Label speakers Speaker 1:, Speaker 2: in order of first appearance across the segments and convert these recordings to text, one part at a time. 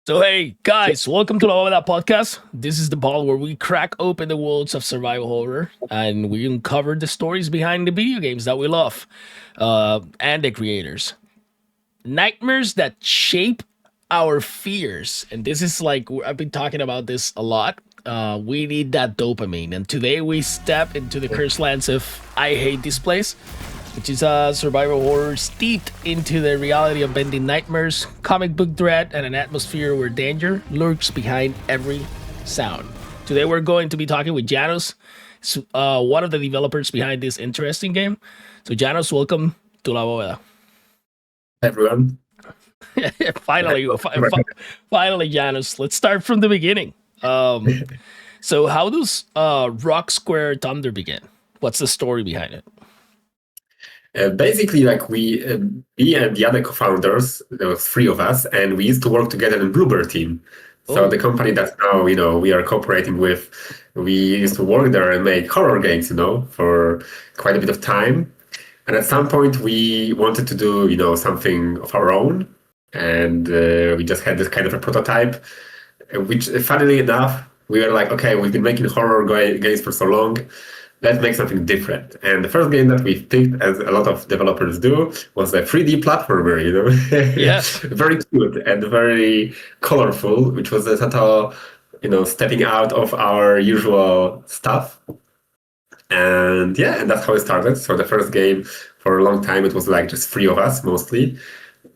Speaker 1: So hey guys, welcome to the That podcast. This is the ball where we crack open the worlds of survival horror and we uncover the stories behind the video games that we love, and the creators. Nightmares that shape our fears, and this is like I've been talking about this a lot. We need that dopamine, and today we step into the cursed lands of I Hate This Place, which is a survival horror steeped into the reality of bending nightmares, comic book dread, and an atmosphere where danger lurks behind every sound. Today we're going to be talking with Janos, one of the developers behind this interesting game. So Janos, welcome to La Bóveda.
Speaker 2: Everyone.
Speaker 1: Finally, Janos. Let's start from the beginning. So how does Rock Square Thunder begin? What's the story behind it?
Speaker 2: Basically, like me and the other co-founders, there was three of us, and we used to work together in Bluebird team. So the company that now, we are cooperating with, we used to work there and make horror games, for quite a bit of time. And at some point we wanted to do, something of our own. And we just had this kind of a prototype, which funnily enough, we were like, okay, we've been making horror games for so long. Let's make something different. And the first game that we picked, as a lot of developers do, was a 3D platformer,
Speaker 1: Yes.
Speaker 2: very cute and very colorful, which was a total, stepping out of our usual stuff. And that's how it started. So the first game, for a long time, it was like just three of us mostly.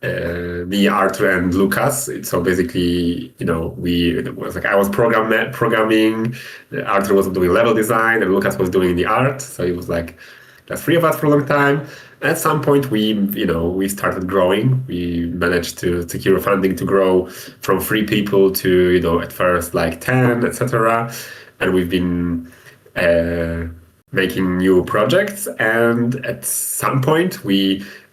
Speaker 2: Me, Arthur, and Lucas. So basically, it was like I was programming, Arthur was doing level design, and Lucas was doing the art. So it was like the three of us for a long time. At some point, we started growing. We managed to secure funding to grow from 3 people to at first like 10, etc. And we've been making new projects. And at some point,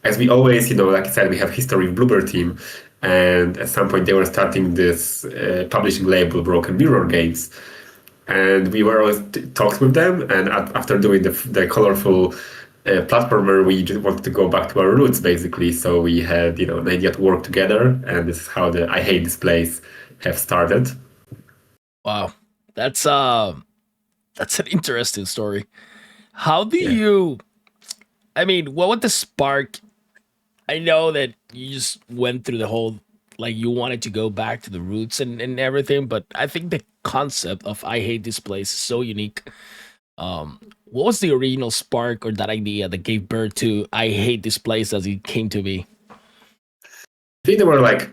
Speaker 2: as we always, like I said, we have history with Bluebird team, and at some point they were starting this publishing label, Broken Mirror Games, and we were always talked with them. And after doing the colorful platformer, we just wanted to go back to our roots, basically. So we had, an idea to work together, and this is how the I Hate This Place have started.
Speaker 1: Wow, that's an interesting story. How do you? I mean, what would the spark? I know that you just went through the whole, like you wanted to go back to the roots and everything, but I think the concept of I Hate This Place is so unique. What was the original spark or that idea that gave birth to I Hate This Place as it came to be?
Speaker 2: I think there were like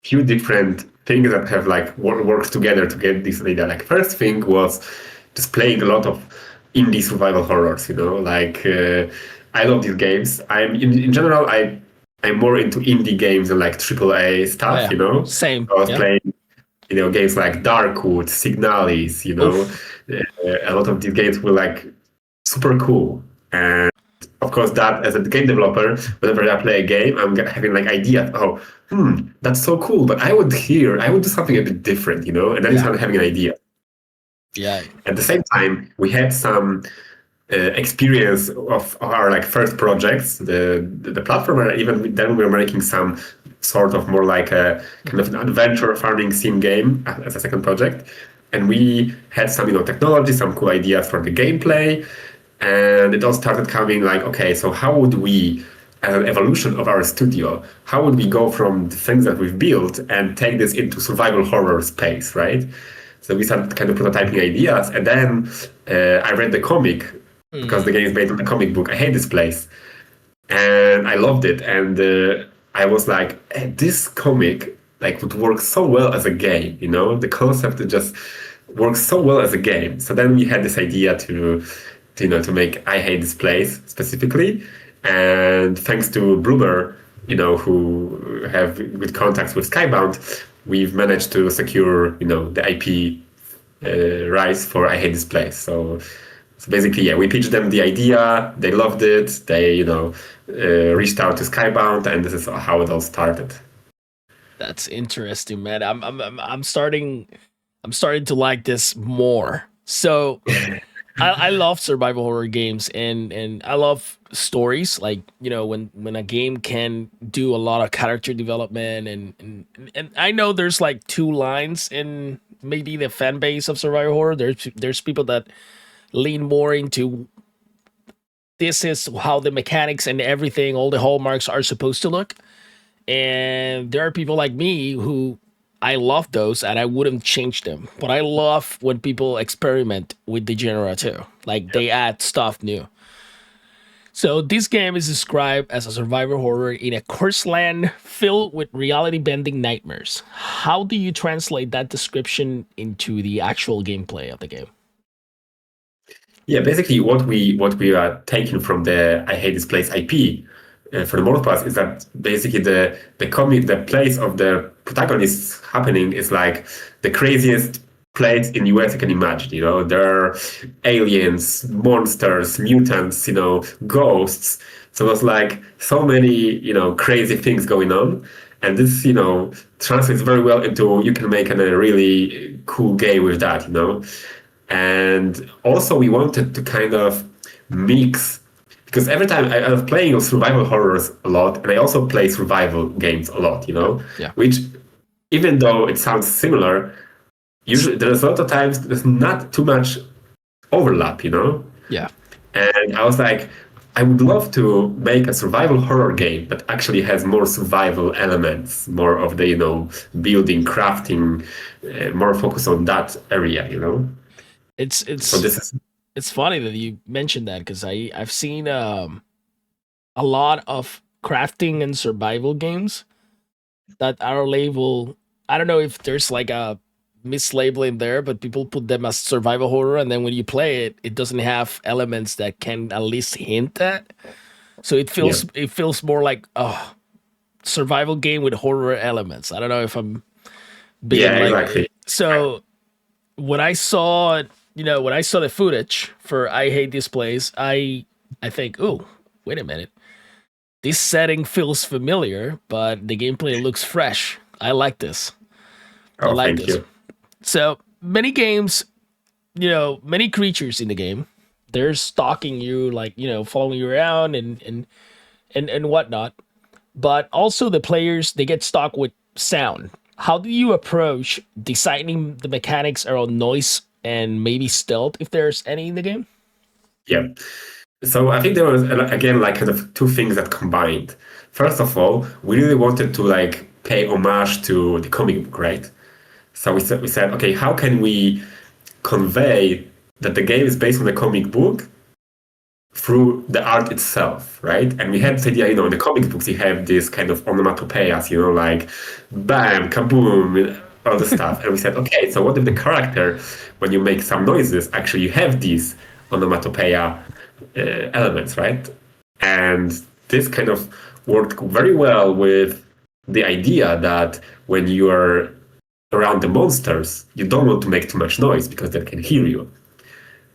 Speaker 2: few different things that have like worked together to get this idea. Like first thing was just playing a lot of indie survival horrors, I love these games. I'm in general, I'm more into indie games and like AAA stuff,
Speaker 1: Same.
Speaker 2: I was playing, games like Darkwood, Signalis, a lot of these games were like super cool. And of course, that as a game developer, whenever I play a game, I'm having like ideas. Oh, that's so cool, but I would do something a bit different, and then you start having an idea.
Speaker 1: Yeah.
Speaker 2: At the same time, we had some experience of our like first projects, the platformer. Even then, we were making some sort of more like a kind of an adventure farming sim game as a second project, and we had some technology, some cool ideas for the gameplay, and it all started coming like, okay, so how would we, as an evolution of our studio, how would we go from the things that we've built and take this into survival horror space, right? So we started kind of prototyping ideas, and then I read the comic, because the game is based on the comic book. I Hate This Place, and I loved it. And I was like, hey, this comic like would work so well as a game. The concept just works so well as a game. So then we had this idea to make I Hate This Place specifically. And thanks to Bloomer, who have good contacts with Skybound, we've managed to secure the IP rights for I Hate This Place. So basically, we pitched them the idea. They loved it. They, reached out to Skybound, and this is how it all started.
Speaker 1: That's interesting, man. I'm starting to like this more. So, I love survival horror games, and I love stories. Like, when a game can do a lot of character development, and I know there's like two lines in maybe the fan base of survival horror. There's people that lean more into this is how the mechanics and everything, all the hallmarks are supposed to look. And there are people like me who I love those and I wouldn't change them. But I love when people experiment with the genre too. Like they add stuff new. So this game is described as a survival horror in a cursed land filled with reality bending nightmares. How do you translate that description into the actual gameplay of the game?
Speaker 2: Yeah, basically what we are taking from the I Hate This Place IP for the most part is that basically the place of the protagonist happening is like the craziest place in US you can imagine. There are aliens, monsters, mutants, ghosts. So there's like so many crazy things going on, and this translates very well into you can make a really cool game with that. And also, we wanted to kind of mix, because every time I was playing survival horrors a lot, and I also play survival games a lot,
Speaker 1: Yeah.
Speaker 2: which, even though it sounds similar, usually there's a lot of times there's not too much overlap.
Speaker 1: Yeah.
Speaker 2: And I was like, I would love to make a survival horror game that actually has more survival elements, more of the, building, crafting, more focus on that area.
Speaker 1: It's
Speaker 2: So
Speaker 1: it's
Speaker 2: this is
Speaker 1: it's funny that you mentioned that because I've seen a lot of crafting and survival games that are labeled. I don't know if there's like a mislabeling there, but people put them as survival horror, and then when you play it, it doesn't have elements that can at least hint at. So it
Speaker 2: yeah,
Speaker 1: feels more like a survival game with horror elements. I don't know if I'm being
Speaker 2: yeah,
Speaker 1: like
Speaker 2: exactly.
Speaker 1: so. When I saw when I saw the footage for I Hate This Place, I think, oh, wait a minute, this setting feels familiar, but the gameplay looks fresh. I like this. I
Speaker 2: Oh,
Speaker 1: like
Speaker 2: thank
Speaker 1: this.
Speaker 2: you.
Speaker 1: So many games, many creatures in the game, they're stalking you, like following you around and whatnot. But also the players, they get stuck with sound. How do you approach designing the mechanics around noise and maybe stealth, if there's any in the game?
Speaker 2: Yeah. So I think there was again like kind of two things that combined. First of all, we really wanted to like pay homage to the comic book, right? So we said, okay, how can we convey that the game is based on the comic book through the art itself, right? And we had this idea, in the comic books, you have this kind of onomatopoeias, like bam, kaboom, all the stuff. And we said, okay, so what if the character, when you make some noises, actually you have these onomatopoeia elements, right? And this kind of worked very well with the idea that when you are around the monsters, you don't want to make too much noise because they can hear you.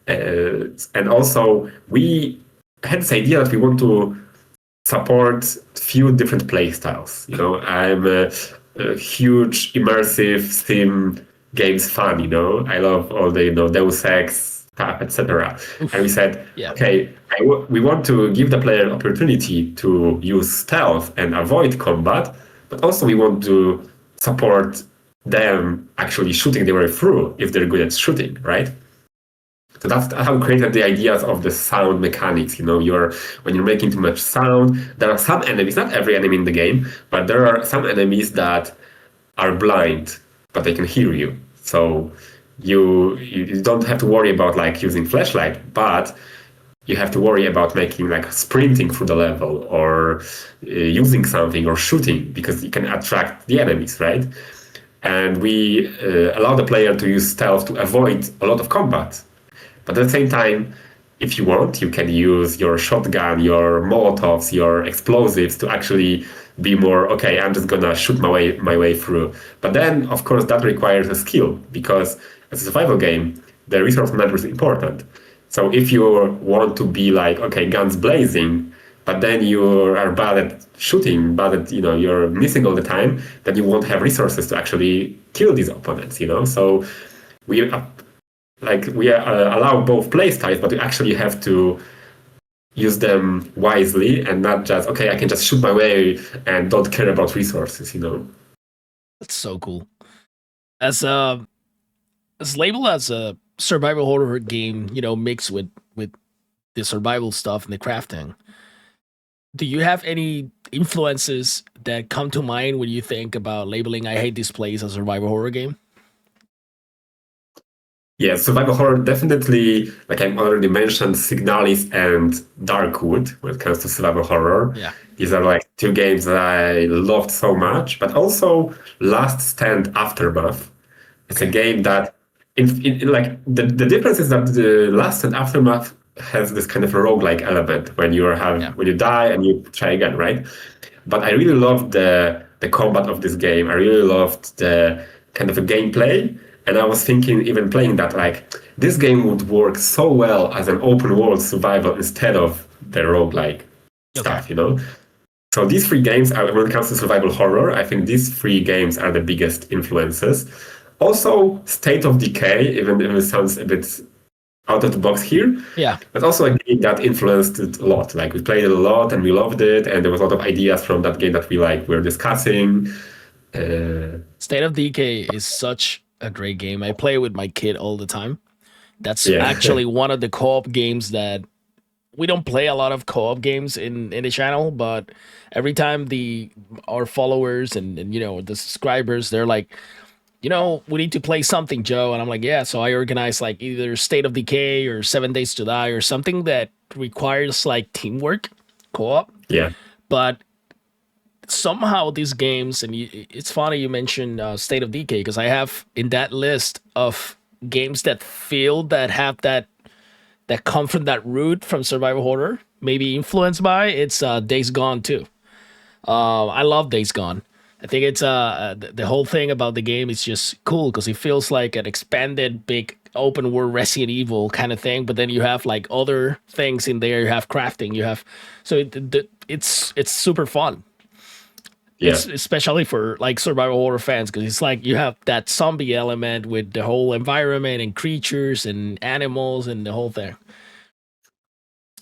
Speaker 2: And also, we had this idea that we want to support few different play styles. I'm a huge immersive sim games fan. I love all the Deus Ex stuff, etc. And we said,
Speaker 1: Yeah.
Speaker 2: okay, we want to give the player an opportunity to use stealth and avoid combat, but also we want to support them actually shooting their way through if they're good at shooting, right? So that's how we created the ideas of the sound mechanics. When you're making too much sound, there are some enemies, not every enemy in the game, but there are some enemies that are blind, but they can hear you. So you don't have to worry about like using flashlight, but you have to worry about making like sprinting through the level or using something or shooting because you can attract the enemies, right? And we allow the player to use stealth to avoid a lot of combat. But at the same time, if you want, you can use your shotgun, your molotovs, your explosives to actually be more, okay, I'm just gonna shoot my way through. But then, of course, that requires a skill because as a survival game, the resource management is important. So if you want to be like, okay, guns blazing, but then you are bad at shooting, bad at, you're missing all the time, then you won't have resources to actually kill these opponents. So we like we allow both play styles, but you actually have to use them wisely and not just okay, I can just shoot my way and don't care about resources, you know.
Speaker 1: That's so cool. As labeled as a survival horror game, mixed with the survival stuff and the crafting. Do you have any influences that come to mind when you think about labeling I Hate This Place as a survival horror game?
Speaker 2: Yeah, survival horror definitely, like I already mentioned, Signalis and Darkwood when it comes to survival horror.
Speaker 1: Yeah.
Speaker 2: These are like two games that I loved so much, but also Last Stand Aftermath. It's a
Speaker 1: Okay.
Speaker 2: game that, like, the difference is that the Last Stand Aftermath has this kind of a roguelike element when
Speaker 1: Yeah.
Speaker 2: when you die and you try again, right? But I really loved the combat of this game. I really loved the kind of a gameplay. And I was thinking, even playing that, like this game would work so well as an open world survival instead of the roguelike
Speaker 1: Okay.
Speaker 2: stuff, you know? So these three games, when it comes to survival horror, I think these three games are the biggest influences. Also, State of Decay, even if it sounds a bit out of the box here,
Speaker 1: Yeah.
Speaker 2: but also a game that influenced it a lot. Like we played it a lot and we loved it, and there was a lot of ideas from that game that we like were discussing.
Speaker 1: State of Decay is such a great game. I play it with my kid all the time. That's
Speaker 2: Yeah,
Speaker 1: actually one of the co-op games that we don't play a lot of co-op games in the channel, but every time the our followers and the subscribers, they're like, we need to play something, Joe. And I'm like, yeah. So I organize like either State of Decay or 7 Days to Die or something that requires like teamwork, co-op.
Speaker 2: yeah,
Speaker 1: But somehow these games, and it's funny you mentioned State of Decay because I have in that list of games that have that come from that root from survival horror, maybe influenced by it's Days Gone too. I love Days Gone. I think it's the whole thing about the game is just cool because it feels like an expanded big open world Resident Evil kind of thing. But then you have like other things in there. You have crafting. You have so it's super fun.
Speaker 2: yeah.
Speaker 1: It's especially for like survival horror fans because it's like you have that zombie element with the whole environment and creatures and animals and the whole thing.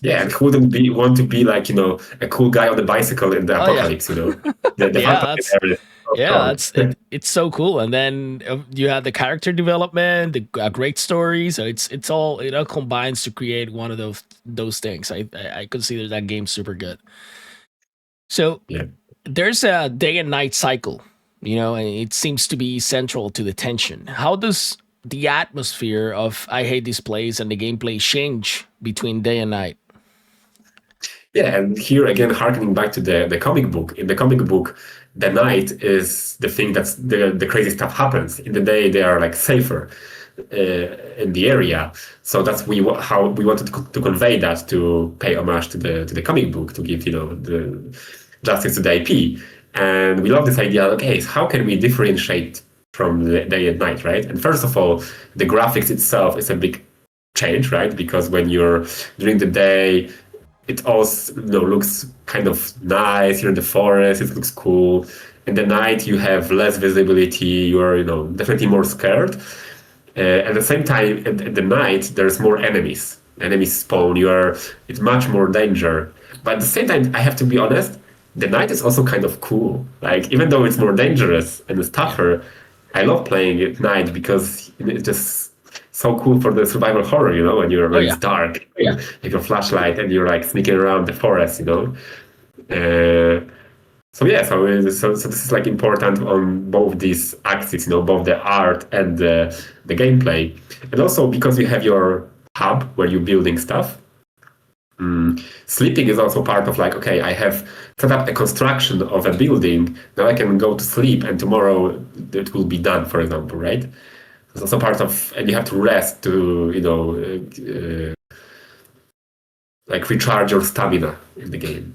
Speaker 2: Yeah, and who wouldn't be want to be like, you know, a cool guy on the bicycle in the
Speaker 1: Oh yeah,
Speaker 2: apocalypse, you know? The
Speaker 1: yeah.
Speaker 2: fantasy
Speaker 1: That's
Speaker 2: there is so
Speaker 1: Yeah,
Speaker 2: strong.
Speaker 1: that's it. It's so cool, and then you have the character development, the great story. So it all combines to create one of those things. I consider that game super good. So
Speaker 2: Yeah.
Speaker 1: there's a day and night cycle, and it seems to be central to the tension. How does the atmosphere of I Hate This Place and the gameplay change between day and night?
Speaker 2: Yeah, and here again, harkening back to the comic book. In the comic book, the night is the thing that's the crazy stuff happens. In the day, they are like safer in the area. So that's how we wanted to convey that to pay homage to the comic book to give the justice to the IP. And we love this idea. Okay, so how can we differentiate from the day and night, right? And first of all, the graphics itself is a big change, right? Because when you're during the day, it also looks kind of nice. You're in the forest. It looks cool. In the night, you have less visibility. You're definitely more scared. At the same time, at the night, there's more enemies. Enemies spawn. It's much more danger. But at the same time, I have to be honest. The night is also kind of cool. Like even though it's more dangerous and it's
Speaker 1: Yeah.
Speaker 2: tougher, I love playing at night because it's just so cool for the survival horror,
Speaker 1: Oh
Speaker 2: when it's
Speaker 1: yeah.
Speaker 2: dark, yeah, like a flashlight and you're like sneaking around the forest. Uh, so yeah, so this is like important on both these axes, both the art and the gameplay, and also because you have your hub where you're building stuff. Sleeping is also part of like, okay, I have set up a construction of a building. Now I can go to sleep, and tomorrow it will be done, for example, right? It's also part of, and you have to rest to, like recharge your stamina in the game.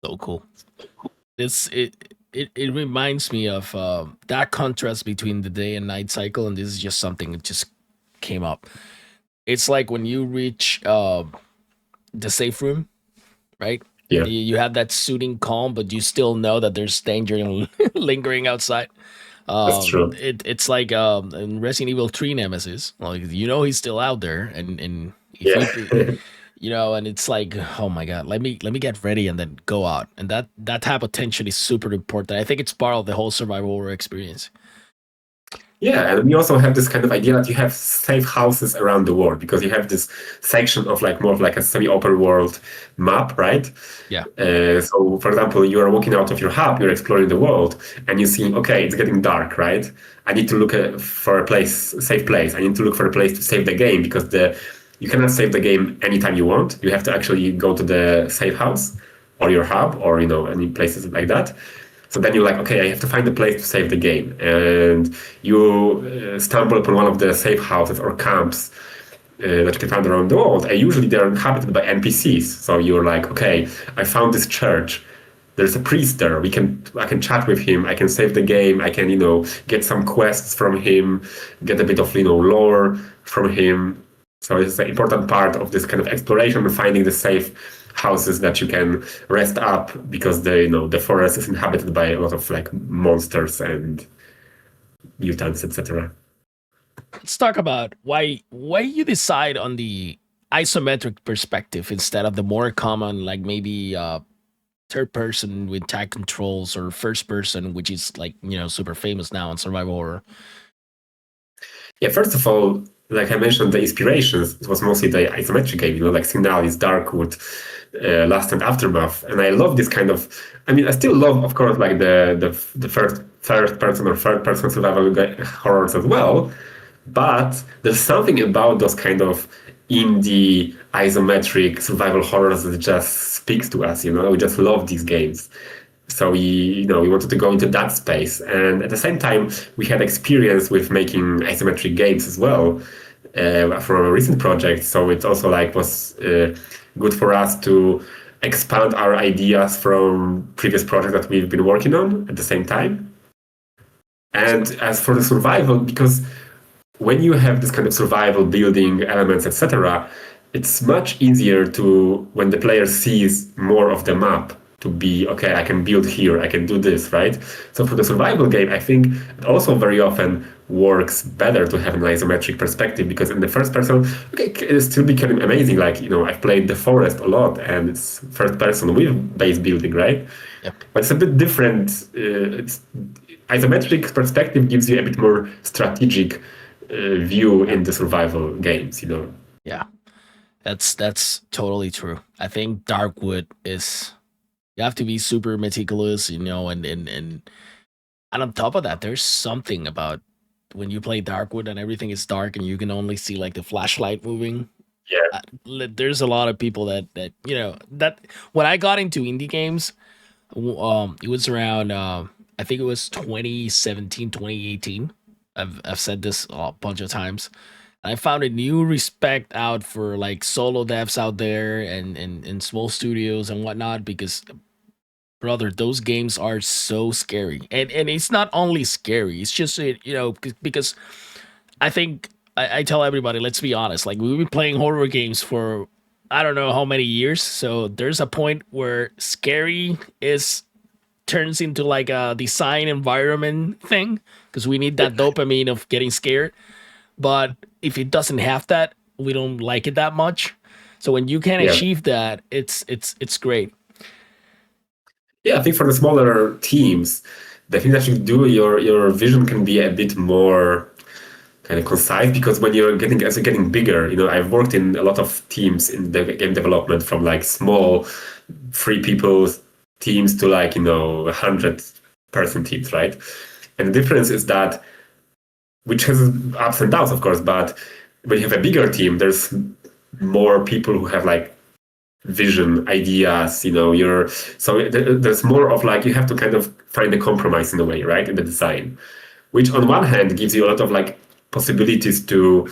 Speaker 1: So cool. It reminds me of that contrast between the day and night cycle, and this is just something that just came up. It's like when you reach the safe room, right?
Speaker 2: Yeah,
Speaker 1: You have that soothing calm, but you still know that there's danger lingering outside.
Speaker 2: That's true.
Speaker 1: It's like in Resident Evil 3 Nemesis. Like he's still out there, and if
Speaker 2: Yeah.
Speaker 1: and it's like, oh my god, let me get ready and then go out, and that type of tension is super important. I think it's part of the whole survival horror experience.
Speaker 2: Yeah, and we also have this kind of idea that you have safe houses around the world because you have this section of like more of like a semi-open world map, right?
Speaker 1: Yeah.
Speaker 2: So, for example, you are walking out of your hub, you're exploring the world, and you see, okay, it's getting dark, right? I need to look for a place, safe place. I need to look for a place to save the game because you cannot save the game anytime you want. You have to actually go to the safe house or your hub or any places like that. So then you're like, okay, I have to find a place to save the game. And you stumble upon one of the safe houses or camps that you can find around the world. And usually they're inhabited by NPCs. So you're like, okay, I found this church. There's a priest there. I can chat with him. I can save the game. I can, get some quests from him, get a bit of, lore from him. So it's an important part of this kind of exploration and finding the safe houses that you can rest up because the forest is inhabited by a lot of like monsters and mutants, etc.
Speaker 1: Let's talk about why you decide on the isometric perspective instead of the more common, like maybe third person with tag controls, or first person, which is like super famous now in survival horror.
Speaker 2: Yeah, first of all, like I mentioned, the inspirations, it was mostly the isometric game, like Signalis, Darkwood, Last and Aftermath. And I love this kind of, I still love, of course, like the first person or third person survival horrors as well. But there's something about those kind of indie isometric survival horrors that just speaks to us, we just love these games. So we wanted to go into that space, and at the same time, we had experience with making isometric games as well from a recent project. So it also like was good for us to expand our ideas from previous projects that we've been working on at the same time. And as for the survival, because when you have this kind of survival building elements, etc., it's much easier to when the player sees more of the map to be, okay, I can build here, I can do this, right? So for the survival game, I think it also very often works better to have an isometric perspective because in the first person, okay, it still became amazing. Like, I've played The Forest a lot and it's first person with base building, right?
Speaker 1: Yep.
Speaker 2: But it's a bit different. Isometric perspective gives you a bit more strategic view in the survival games,
Speaker 1: Yeah, that's totally true. I think Darkwood is, you have to be super meticulous, and on top of that, there's something about when you play Darkwood and everything is dark and you can only see like the flashlight moving.
Speaker 2: Yeah.
Speaker 1: There's a lot of people that that when I got into indie games, it was around I think it was 2017, 2018. I've said this a bunch of times. I found a new respect out for like solo devs out there and small studios and whatnot, because brother, those games are so scary. And it's not only scary, it's just because I think I tell everybody, let's be honest, like we've been playing horror games for I don't know how many years. So there's a point where scary is turns into like a design environment thing, because we need that dopamine of getting scared. But if it doesn't have that, we don't like it that much. So when you can
Speaker 2: Yeah.
Speaker 1: achieve that, it's great.
Speaker 2: Yeah, I think for the smaller teams, the thing that you do, your vision can be a bit more kind of concise because when as you're getting bigger, I've worked in a lot of teams in the game development from like small 3 people teams to like 100-person teams, right? And the difference is that, which has ups and downs, of course, but when you have a bigger team, there's more people who have like vision, ideas, there's more of like you have to kind of find a compromise in a way, right, in the design, which on one hand gives you a lot of like possibilities to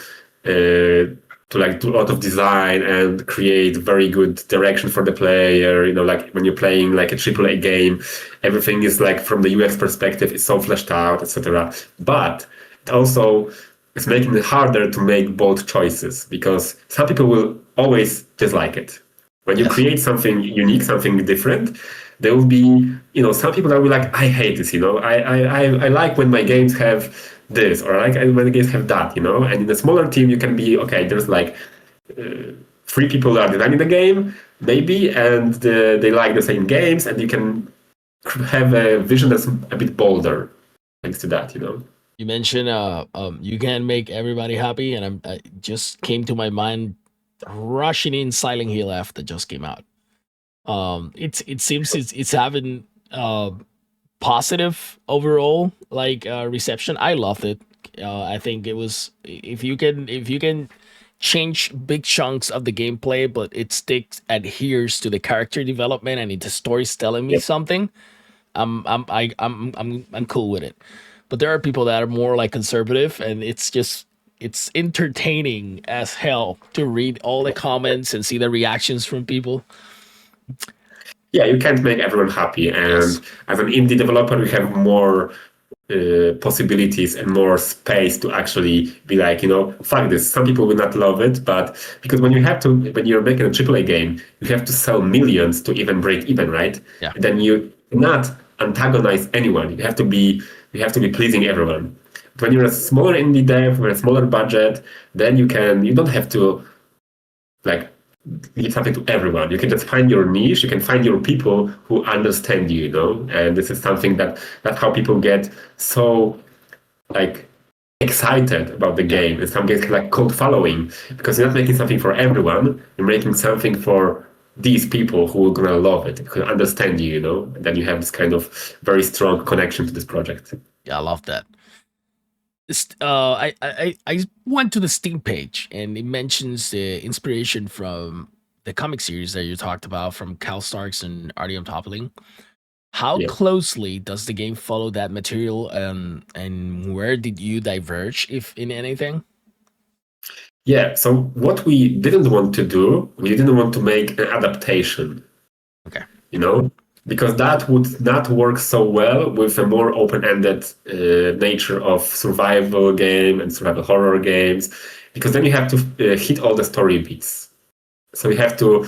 Speaker 2: like do a lot of design and create very good direction for the player. Like when you're playing like a AAA game, everything is like from the UX perspective is so fleshed out, etc. But it also is making it harder to make bold choices because some people will always dislike it. When you
Speaker 1: Yes.
Speaker 2: create something unique, something different, there will be, some people that will be like, I hate this, I like when my games have this, or I like when the games have that, and in a smaller team you can be, okay, there's like three people that are designing the game, maybe, and they like the same games, and you can have a vision that's a bit bolder thanks to that.
Speaker 1: You mentioned you can make everybody happy, and I just came to my mind rushing in Silent Hill after just came out. It seems it's having positive overall like reception. I loved it. I think it was, if you can change big chunks of the gameplay, but it sticks adheres to the character development and the story's telling me
Speaker 2: Yep.
Speaker 1: something. I'm cool with it. But there are people that are more like conservative, and it's entertaining as hell to read all the comments and see the reactions from people.
Speaker 2: Yeah, you can't make everyone happy, and
Speaker 1: Yes.
Speaker 2: as an indie developer, you have more possibilities and more space to actually be like, fuck this. Some people will not love it, but because when you're making a AAA game, you have to sell millions to even break even, right?
Speaker 1: Yeah.
Speaker 2: Then you not antagonize anyone. You have to be pleasing everyone. But when you're a smaller indie dev with a smaller budget, then you don't have to like give something to everyone. You can just find your niche. You can find your people who understand you. And this is something that's how people get so like excited about the
Speaker 1: Yeah.
Speaker 2: game. In some cases, like cult following, because you're not making something for everyone. You're making something for these people who are gonna love it, who understand you. And then you have this kind of very strong connection to this project.
Speaker 1: Yeah, I love that. I went to the Steam page, and it mentions the inspiration from the comic series that you talked about from Cal Starks and Artyom Toppling. How
Speaker 2: Yeah.
Speaker 1: closely does the game follow that material, and where did you diverge, if in anything?
Speaker 2: Yeah. So what we didn't want to do, we didn't want to make an adaptation.
Speaker 1: Okay.
Speaker 2: you know, because that would not work so well with a more open-ended nature of survival game and survival horror games, because then you have to hit all the story beats. So you have to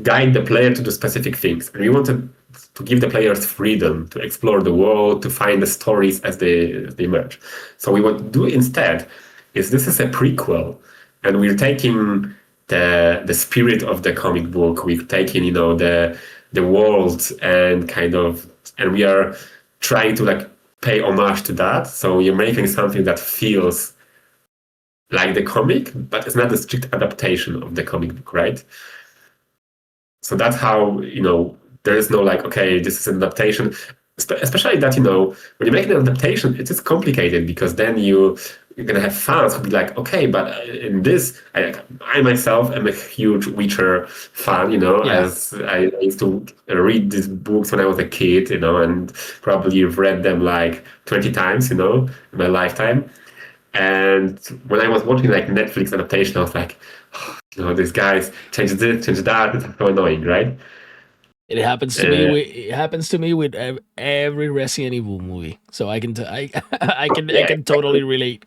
Speaker 2: guide the player to do specific things. And we wanted to give the players freedom to explore the world, to find the stories as they emerge. So we what do instead is this is a prequel, and we're taking the spirit of the comic book. We're taking the world and we are trying to like pay homage to that. So you're making something that feels like the comic, but it's not a strict adaptation of the comic book, right? So that's how, there is no like, okay, this is an adaptation. Especially that, when you make an adaptation, it is complicated because then you're going to have fans who be like, okay, but in this, I myself am a huge Witcher fan,
Speaker 1: Yeah.
Speaker 2: as I used to read these books when I was a kid, and probably have read them like 20 times, in my lifetime. And when I was watching like Netflix adaptation, I was like, these guys change this, change that. It's so annoying, right? Uh,
Speaker 1: It happens to me with every Resident Evil movie. So I
Speaker 2: yeah,
Speaker 1: can totally relate.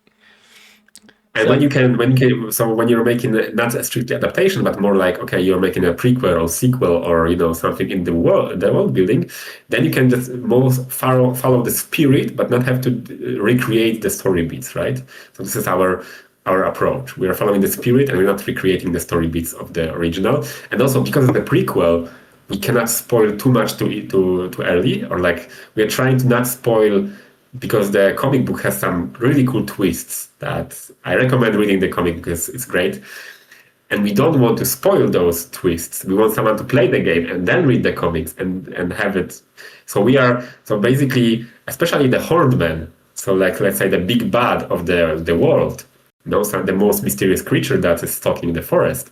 Speaker 2: and
Speaker 1: So
Speaker 2: so when you're making not a strictly adaptation, but more like, okay, you're making a prequel or sequel or something in the world building, then you can just most follow the spirit, but not have to recreate the story beats, right? So this is our approach. We are following the spirit, and we're not recreating the story beats of the original. And also because of the prequel, we cannot spoil too much too early, or like we are trying to not spoil because the comic book has some really cool twists that I recommend reading the comic because it's great. And we don't want to spoil those twists. We want someone to play the game and then read the comics and have it. So basically, especially the Hordman. So like let's say the big bad of the world, so the most mysterious creature that is stalking the forest.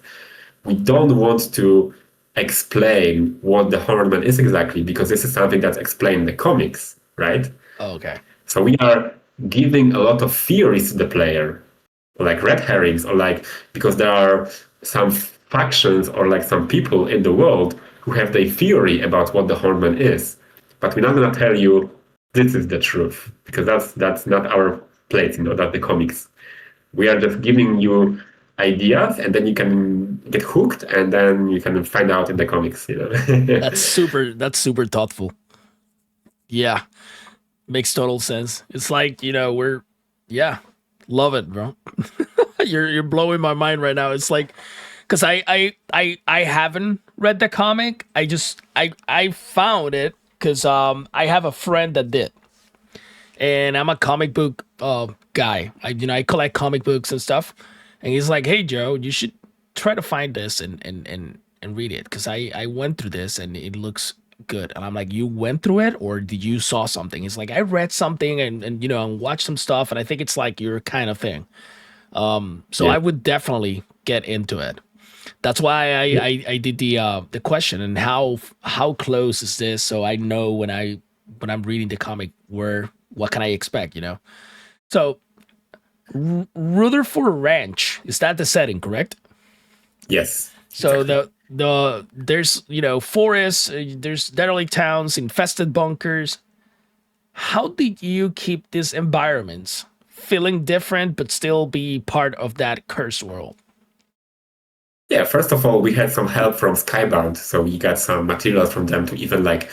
Speaker 2: We don't want to explain what the Hordman is exactly because this is something that's explained in the comics, right?
Speaker 1: okay.
Speaker 2: So we are giving a lot of theories to the player, like red herrings, or like because there are some factions or like some people in the world who have their theory about what the Hornman is. But we're not gonna tell you this is the truth because that's not our place, that's the comics. We are just giving you ideas, and then you can get hooked, and then you can find out in the comics, you know.
Speaker 1: That's super thoughtful. Yeah, makes total sense. It's like, we're yeah, love it, bro. You're blowing my mind right now. It's like, because I haven't read the comic. I found it because I have a friend that did, and I'm a comic book guy. I collect comic books and stuff, and he's like, "Hey Joe, you should try to find this and read it because I went through this and it looks good." And I'm like, "You went through it, or did you saw something?" He's like, "I read something and watched some stuff, and I think it's like your kind of thing." So
Speaker 2: Yeah.
Speaker 1: I would definitely get into it. That's why I did the question, and how close is this, so I know when I'm reading the comic where what can I expect. So Rutherford Ranch, is that the setting, correct?
Speaker 2: Yes,
Speaker 1: So
Speaker 2: exactly.
Speaker 1: there's forests, there's derelict towns, infested bunkers. How did you keep these environments feeling different but still be part of that cursed world?
Speaker 2: Yeah, first of all, we had some help from Skybound, so we got some materials from them to even like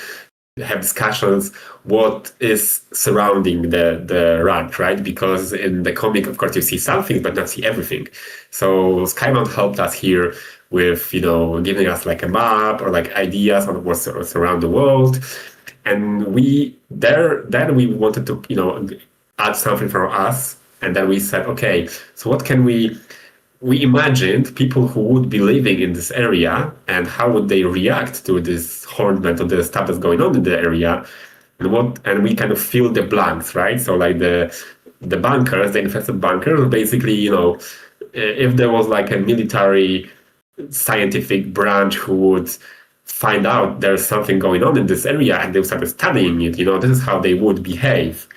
Speaker 2: have discussions what is surrounding the ranch, right? Because in the comic, of course, you see something but not see everything. So Skybound helped us here with giving us like a map or like ideas on what's around the world, and we there then we wanted to add something from us, and then we said, okay, so what can we imagined people who would be living in this area and how would they react to this hornment or the stuff that's going on in the area, and we kind of fill the blanks, right? So like the bunkers, the infested bunkers, basically, if there was like a military scientific branch who would find out there's something going on in this area and they started studying it, this is how they would behave.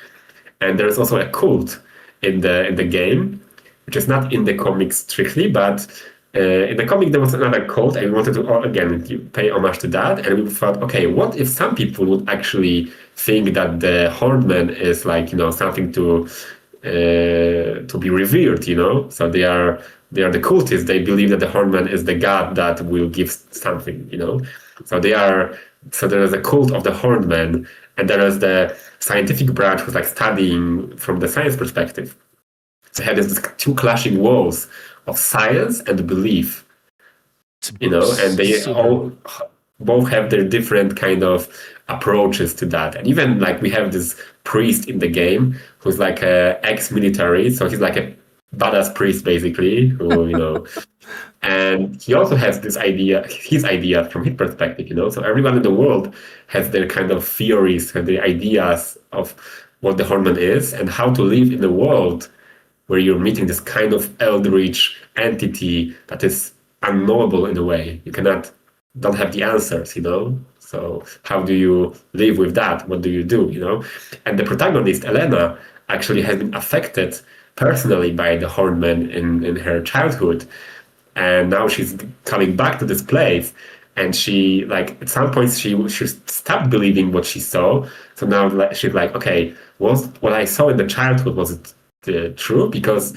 Speaker 2: And there's also a cult in the game, which is not in the comics strictly, but in the comic there was another cult, and we wanted to again pay homage to that. And we thought, okay, what if some people would actually think that the Hornman is like something to be revered, So they are the cultists. They believe that the Hornman is the god that will give something, So they are so there is a cult of the Hornman, and there is the scientific branch who's like studying from the science perspective. So you have these two clashing walls of science and belief, and they
Speaker 1: Super.
Speaker 2: all both have their different kind of approaches to that. And even like we have this priest in the game who's like a ex-military, so he's like a badass priest basically, who and he also has his idea from his perspective, So everyone in the world has their kind of theories and their ideas of what the Hornman is and how to live in the world where you're meeting this kind of eldritch entity that is unknowable in a way. You don't have the answers. So how do you live with that? What do you do? And the protagonist, Elena, actually has been affected personally by the Hornman in her childhood. And now she's coming back to this place. And she, like, at some point, she stopped believing what she saw. So now she's like, okay, was what I saw in the childhood, was it true? Because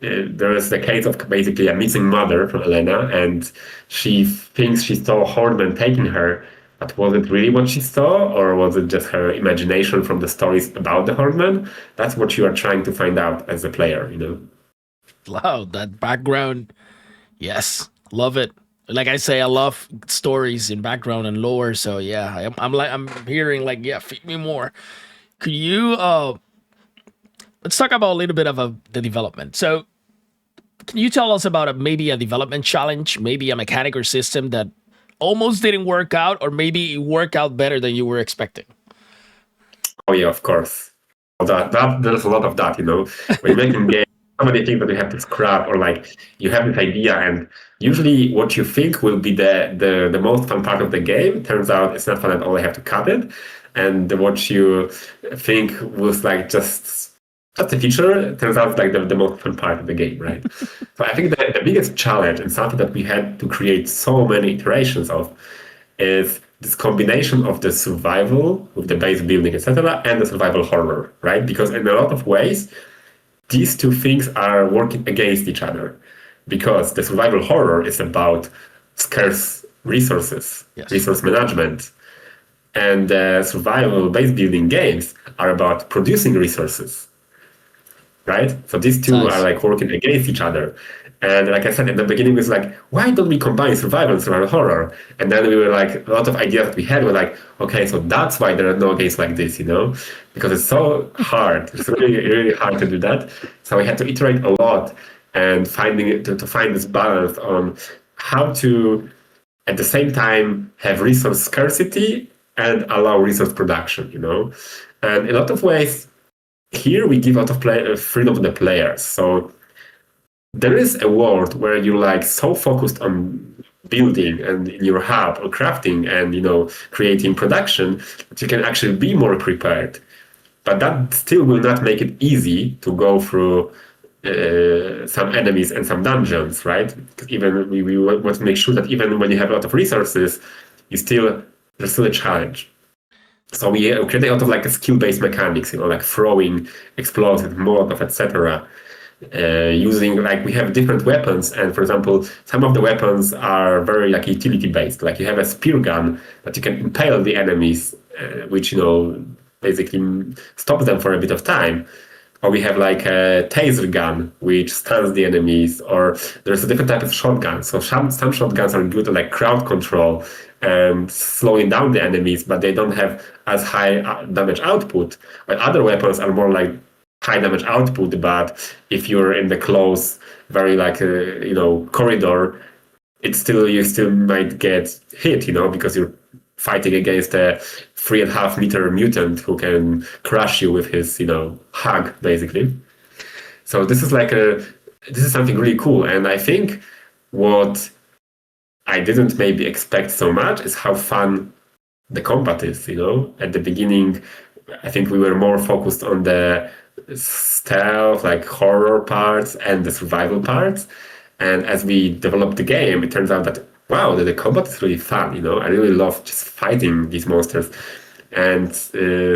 Speaker 2: there is the case of basically a missing mother from Elena, and she thinks she saw Hornman taking her, but was it really what she saw, or was it just her imagination from the stories about the Hornman? That's what you are trying to find out as a player.
Speaker 1: Wow, that background. Yes, love it. Like I say, I love stories in background and lore. So yeah, I'm hearing like, yeah, feed me more. Could you let's talk about a little bit of the development. So can you tell us about maybe a development challenge, maybe a mechanic or system that almost didn't work out, or maybe it worked out better than you were expecting?
Speaker 2: Oh yeah, of course. That there's a lot of that. When you're making games, so many things that you have to scrap, or like you have this idea, and usually what you think will be the most fun part of the game turns out it's not fun at all. You have to cut it, and what you think was like just a feature turns out like the most fun part of the game, right? So I think that the biggest challenge and something that we had to create so many iterations of is this combination of the survival with the base building, etc., and the survival horror, right? Because in a lot of ways, these two things are working against each other. because the survival horror is about scarce resources,
Speaker 1: Yes.
Speaker 2: resource management, and survival base building games are about producing resources, right? So these
Speaker 1: It's
Speaker 2: two are
Speaker 1: nice.
Speaker 2: like working against each other. And like I said in the beginning, it was like, why don't we combine survival and survival horror? And then we were like, a lot of ideas that we had were like, okay, so that's why there are no games like this, because it's so hard. It's really, really hard to do that. So we had to iterate a lot and to find this balance on how to, at the same time, have resource scarcity and allow resource production. And in a lot of ways, here we give a lot of freedom to the players. So there is a world where you're like so focused on building and in your hub or crafting and creating production that you can actually be more prepared. But that still will not make it easy to go through some enemies and some dungeons, right? Because even we want to make sure that even when you have a lot of resources, there's still a challenge. So we create a lot of like skill-based mechanics, like throwing explosives, molotov, etc. Using like we have different weapons, and for example, some of the weapons are very like utility-based. Like you have a spear gun that you can impale the enemies, which basically stops them for a bit of time. Or we have like a taser gun, which stuns the enemies, or there's a different type of shotgun. So some shotguns are good at like crowd control and slowing down the enemies, but they don't have as high damage output. But other weapons are more like high damage output, but if you're in the close, very like corridor, you still might get hit, because you're fighting against a 3.5 meter mutant who can crush you with his, hug, basically. So this is something really cool. And I think what I didn't maybe expect so much is how fun the combat is, At the beginning, I think we were more focused on the stealth, like horror parts and the survival parts. And as we developed the game, it turns out that wow, the combat is really fun. I really love just fighting these monsters. And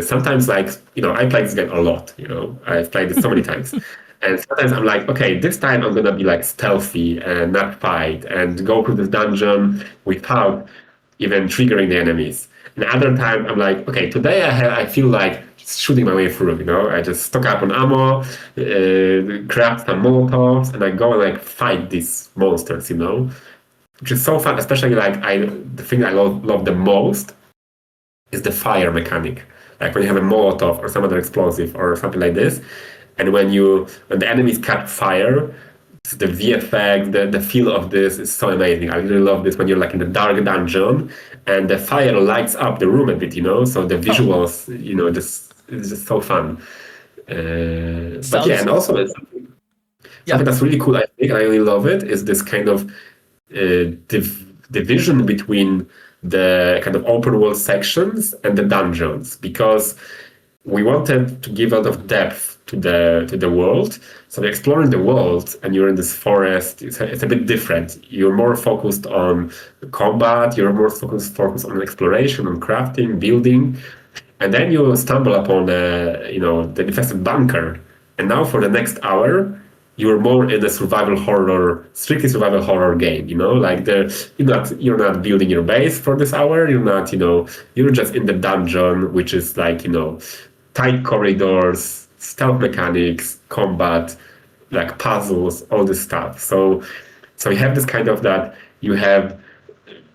Speaker 2: sometimes, like I play this game a lot. I've played it so many times. And sometimes I'm like, okay, this time I'm gonna be like stealthy and not fight and go through this dungeon without even triggering the enemies. And other time I'm like, okay, today I feel like just shooting my way through. I just stock up on ammo, craft some molotovs, and I go and like fight these monsters. Which is so fun. Especially like the thing I love the most is the fire mechanic. Like when you have a molotov or some other explosive or something like this, and when the enemies catch fire, the VFX, the feel of this is so amazing. I really love this when you're like in the dark dungeon and the fire lights up the room a bit, So the
Speaker 1: Oh,
Speaker 2: visuals, this is just so fun. But yeah,
Speaker 1: sounds
Speaker 2: and also
Speaker 1: yeah.
Speaker 2: something that's really cool, I think, and I really love it, is this kind of division between the kind of open world sections and the dungeons, because we wanted to give a lot of depth to the world. So exploring the world and you're in this forest, it's a bit different. You're more focused on combat, you're more focused on exploration, on crafting, building. And then you stumble upon the infested bunker. And now for the next hour, you're more in a survival horror, strictly survival horror game. Like you're not building your base for this hour. You're just in the dungeon, which is like tight corridors, stealth mechanics, combat, like puzzles, all this stuff. So you have this kind of that you have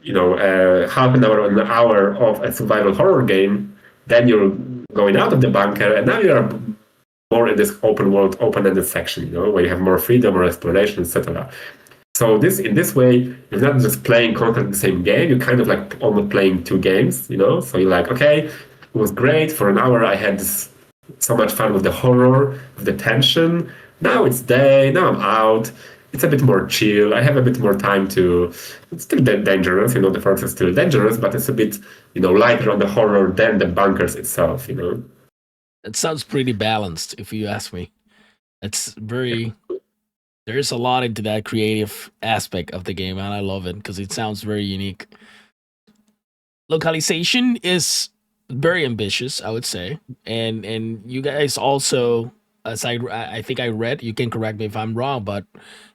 Speaker 2: half an hour or an hour of a survival horror game, then you're going out of the bunker, and now you're more in this open world, open-ended section, where you have more freedom or exploration, etc. So in this way, you're not just playing constantly the same game. You're kind of like almost playing two games. So you're like, okay, it was great for an hour. I had so much fun with the horror, with the tension. Now it's day. Now I'm out. It's a bit more chill. I have a bit more time to. It's still dangerous. The forest is still dangerous, but it's a bit lighter on the horror than the bunkers itself.
Speaker 1: It sounds pretty balanced, if you ask me. It's very there's a lot into that creative aspect of the game, and I love it because it sounds very unique. Localization is very ambitious, I would say, and you guys also as I think I read, you can correct me if I'm wrong, but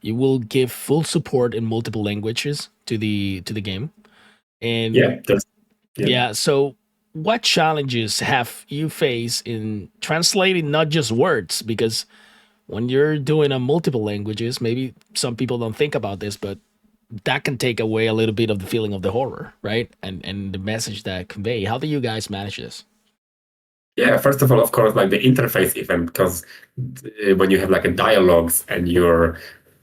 Speaker 1: you will give full support in multiple languages to the game. And
Speaker 2: Yeah, that's yeah.
Speaker 1: yeah, so what challenges have you faced in translating not just words? Because when you're doing a multiple languages, maybe some people don't think about this, but that can take away a little bit of the feeling of the horror, right? And the message that convey. How do you guys manage this?
Speaker 2: Yeah, first of all, of course, like the interface event, because when you have like a dialogues and you're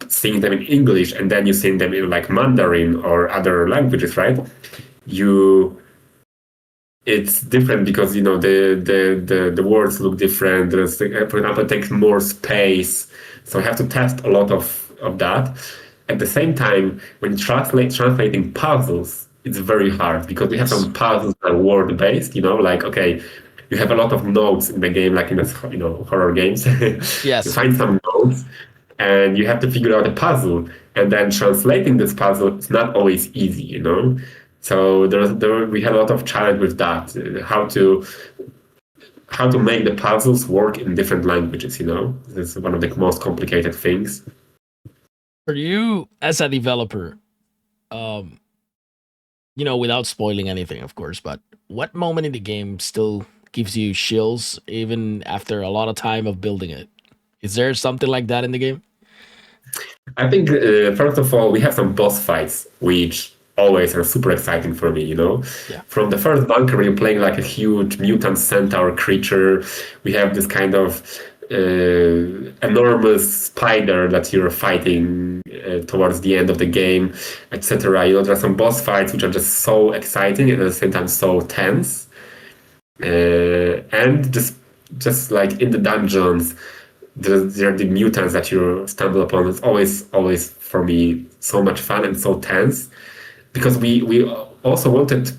Speaker 2: seeing them in English and then you see them in like Mandarin or other languages, right? You it's different because you know the words look different. There's, for example, it takes more space, so I have to test a lot of that. At the same time, when translating puzzles, it's very hard because we have
Speaker 1: Yes.
Speaker 2: some puzzles that are word based. You know, like okay, you have a lot of notes in the game, like in the horror games. You
Speaker 1: Yes.
Speaker 2: find some notes, and you have to figure out a puzzle, and then translating this puzzle is not always easy. You know, so we had a lot of challenge with that, how to make the puzzles work in different languages. You know, this is one of the most complicated things.
Speaker 1: For you as a developer, um, without spoiling anything, of course, but what moment in the game still gives you chills even after a lot of time of building it? Is there something like that in the game?
Speaker 2: I think first of all we have some boss fights which always are super exciting for me. You know,
Speaker 1: Yeah.
Speaker 2: from the first bunker where you're playing like a huge mutant centaur creature, we have this kind of enormous spider that you're fighting towards the end of the game, etc. You know, there are some boss fights which are just so exciting and at the same time so tense. And just like in the dungeons, there are the mutants that you stumble upon. It's always for me so much fun and so tense because we also wanted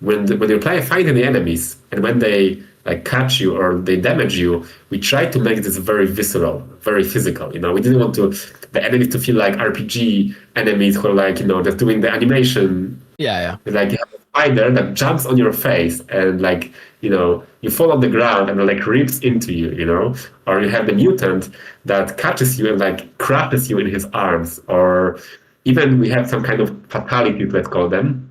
Speaker 2: when you play fighting the enemies and when they like catch you or they damage you, we tried to make this very visceral, very physical. You know, we didn't want to the enemies to feel like RPG enemies who are like just doing the animation.
Speaker 1: Yeah, yeah.
Speaker 2: Like you have a spider that jumps on your face and like you fall on the ground and like rips into you, or you have the mutant that catches you and like crushes you in his arms, or even we have some kind of fatalities, let's call them,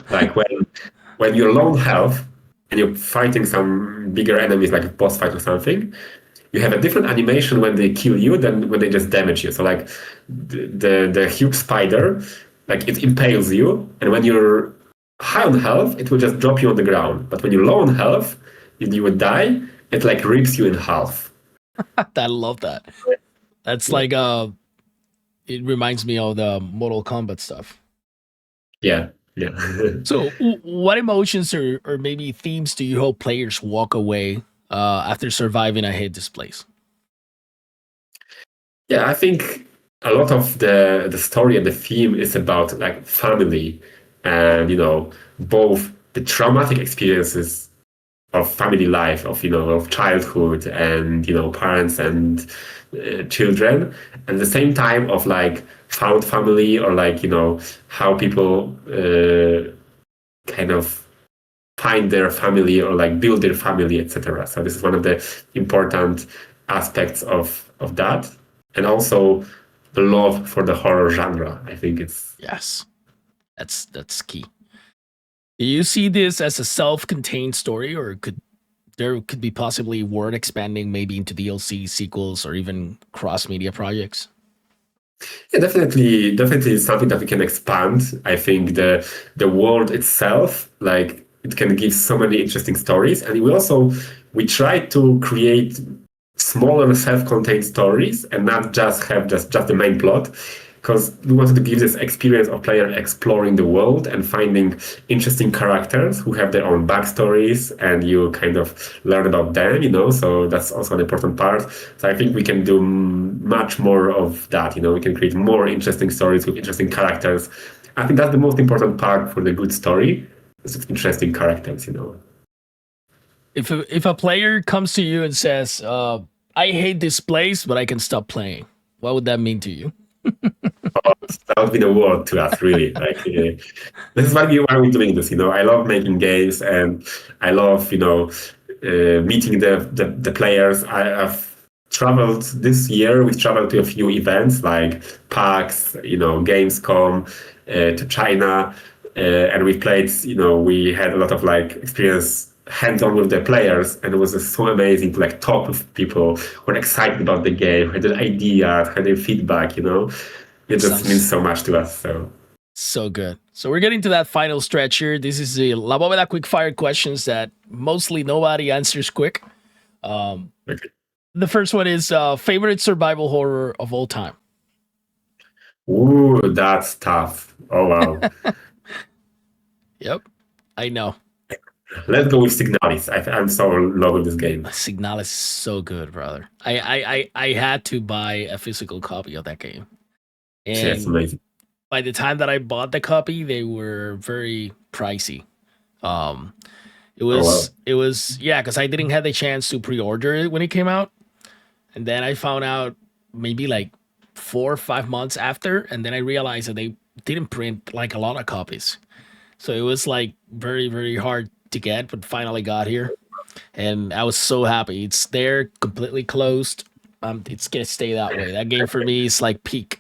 Speaker 2: like when you're low health and you're fighting some bigger enemies like a boss fight or something, you have a different animation when they kill you than when they just damage you. So like the huge spider, like it impales you, and when you're high on health, it will just drop you on the ground. But when you're low on health, you would die. It like rips you in half.
Speaker 1: I love that. That's
Speaker 2: Yeah,
Speaker 1: like it reminds me of the Mortal Kombat stuff.
Speaker 2: yeah, yeah.
Speaker 1: So, what emotions or maybe themes do you hope players walk away after surviving a hit displays?
Speaker 2: Yeah, I think a lot of the story and the theme is about like family and both the traumatic experiences of family life of childhood and parents and children, and at the same time of like found family or like how people kind of find their family or like build their family, etc. So this is one of the important aspects of that, and also the love for the horror genre. I think it's
Speaker 1: Yes, that's key. Do you see this as a self-contained story, or could be possibly word expanding maybe into DLC sequels or even cross-media projects?
Speaker 2: yeah, definitely something that we can expand. I think the world itself, like it can give so many interesting stories, and we try to create smaller self-contained stories and not just have just the main plot, because we wanted to give this experience of player exploring the world and finding interesting characters who have their own backstories and you kind of learn about them, so that's also an important part. So I think we can do much more of that. We can create more interesting stories with interesting characters. I think that's the most important part for the good story, is interesting characters.
Speaker 1: If a player comes to you and says, "I hate this place, but I can stop playing," what would that mean to you?
Speaker 2: That would be the word to us, really. Like, this is why we're doing this. I love making games, and I love, meeting the players. I've traveled this year. We traveled to a few events like PAX, Gamescom, to China, and we played. We had a lot of like experience hands-on with the players, and it was just so amazing to like talk with people who are excited about the game, had their ideas, had their feedback. It just means
Speaker 1: Sounds
Speaker 2: so much to us. So
Speaker 1: so good. So we're getting to that final stretch here. This is the La Bóveda quick fire questions that mostly nobody answers quick.
Speaker 2: okay.
Speaker 1: The first one is favorite survival horror of all time.
Speaker 2: Ooh, that's tough. Oh wow.
Speaker 1: Yep, I know.
Speaker 2: Let's go with Signalis. I'm so in love with this game.
Speaker 1: Signalis is so good, brother. I had to buy a physical copy of that game,
Speaker 2: It's
Speaker 1: and
Speaker 2: amazing.
Speaker 1: by the time that I bought the copy, they were very pricey. Um, it
Speaker 2: Oh wow.
Speaker 1: was it was yeah, because I didn't have the chance to pre-order it when it came out, and then I found out maybe like 4 or 5 months after, and then I realized that they didn't print like a lot of copies, so it was like very hard to get, but finally got here, and I was so happy. It's there, completely closed. It's gonna stay that way. That game for me is like peak.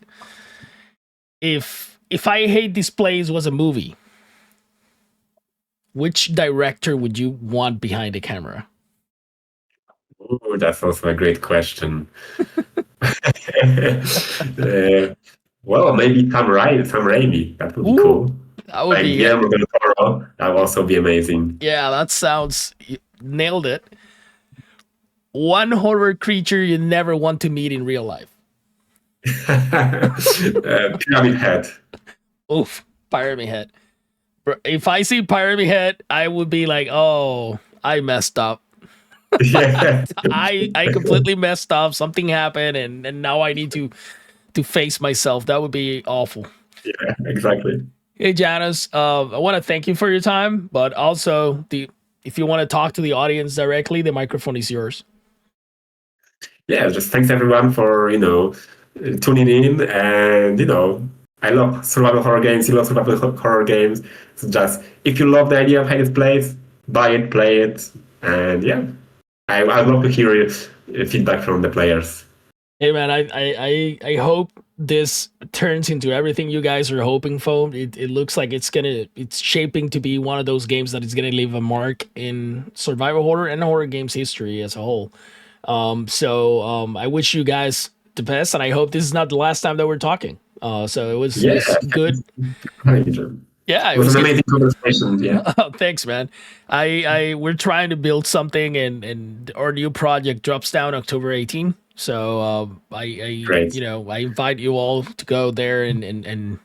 Speaker 1: If I Hate Displays was a movie, which director would you want behind the camera?
Speaker 2: Ooh, that's also a great question. Well, maybe Sam Raimi. That would be
Speaker 1: Ooh,
Speaker 2: cool.
Speaker 1: that would
Speaker 2: Like
Speaker 1: be it.
Speaker 2: Guillermo del Toro. That would also be amazing.
Speaker 1: Yeah, that sounds nailed it. One horror creature you never want to meet in real life.
Speaker 2: Pyramid Head.
Speaker 1: Oof, Pyramid Head. If I see Pyramid Head, I would be like, oh, I messed up.
Speaker 2: Yeah,
Speaker 1: I completely messed up. Something happened, and now I need to face myself. That would be awful.
Speaker 2: yeah, exactly.
Speaker 1: Hey Janice, I want to thank you for your time, but also the if you want to talk to the audience directly, the microphone is yours.
Speaker 2: Yeah, just thanks everyone for tuning in, and I love survival horror games. You love survival horror games. So just if you love the idea of how it plays, buy it, play it, and yeah, I'd love to hear feedback from the players.
Speaker 1: Hey man, I hope this turns into everything you guys are hoping for. It looks like it's shaping to be one of those games that is gonna leave a mark in survival horror and horror games history as a whole. I wish you guys the best, and I hope this is not the last time that we're talking. So it
Speaker 2: Yeah,
Speaker 1: was good.
Speaker 2: it
Speaker 1: Yeah, it
Speaker 2: was
Speaker 1: was
Speaker 2: an
Speaker 1: good.
Speaker 2: amazing conversation. Yeah,
Speaker 1: Oh, thanks, man. I we're trying to build something, and our new project drops down October 18th. So
Speaker 2: great.
Speaker 1: I invite you all to go there, and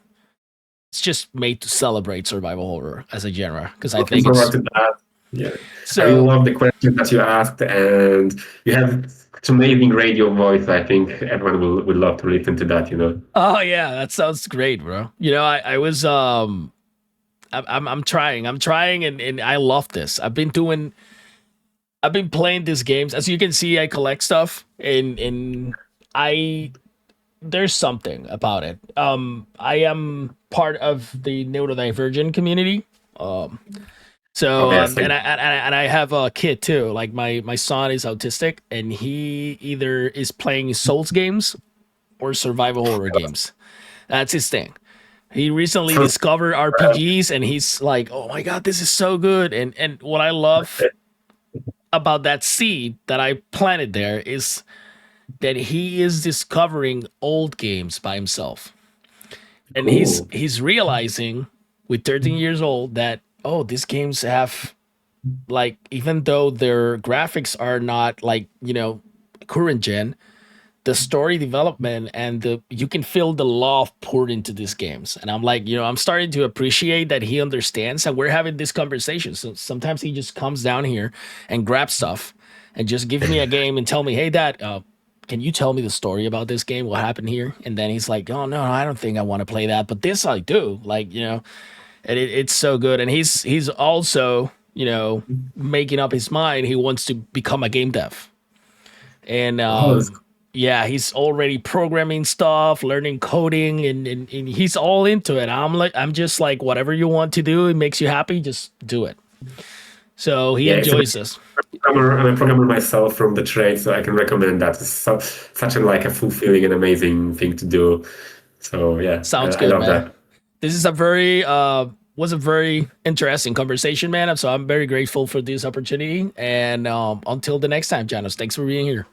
Speaker 1: it's just made to celebrate survival horror as a genre because I
Speaker 2: Looking
Speaker 1: think
Speaker 2: forward
Speaker 1: it's
Speaker 2: to that. Yeah, I really
Speaker 1: so.
Speaker 2: love the questions that you asked, and you have such amazing radio voice. I think everyone will love to listen to that.
Speaker 1: Oh yeah, that sounds great, bro. I was I'm trying, and I love this. I've been playing these games. As you can see, I collect stuff, and I there's something about it. I am part of the neurodivergent community. Um,
Speaker 2: Oh
Speaker 1: so
Speaker 2: yes,
Speaker 1: and I have a kid too. Like my son is autistic, and he either is playing Souls games or survival horror games. That's his thing. He recently
Speaker 2: sounds
Speaker 1: discovered RPGs, and he's like, "Oh my god, this is so good!" And what I love about that seed that I planted there is that he is discovering old games by himself, and
Speaker 2: cool.
Speaker 1: he's realizing with 13 years old that, oh, these games have, like, even though their graphics are not like current gen, the story development and the you can feel the love poured into these games. And I'm like, I'm starting to appreciate that he understands, and we're having this conversation. So sometimes he just comes down here and grabs stuff and just gives me a game and tell me, hey dad, can you tell me the story about this game, what happened here? And then he's like, oh no, I don't think I want to play that, but this I do, like, and it's so good. And he's also making up his mind, he wants to become a game dev. And
Speaker 2: Oh, that's
Speaker 1: yeah, he's already programming stuff, learning coding, and he's all into it. I'm just like, whatever you want to do, it makes you happy, just do it. So he
Speaker 2: yeah, it's
Speaker 1: enjoys this.
Speaker 2: I'm a programmer myself from the trade, so I can recommend that. It's such a like a fulfilling and amazing thing to do. So yeah,
Speaker 1: Sounds
Speaker 2: I
Speaker 1: good,
Speaker 2: love
Speaker 1: man.
Speaker 2: that.
Speaker 1: This is a very was a very interesting conversation, man. So I'm very grateful for this opportunity. And until the next time, Janos, thanks for being here.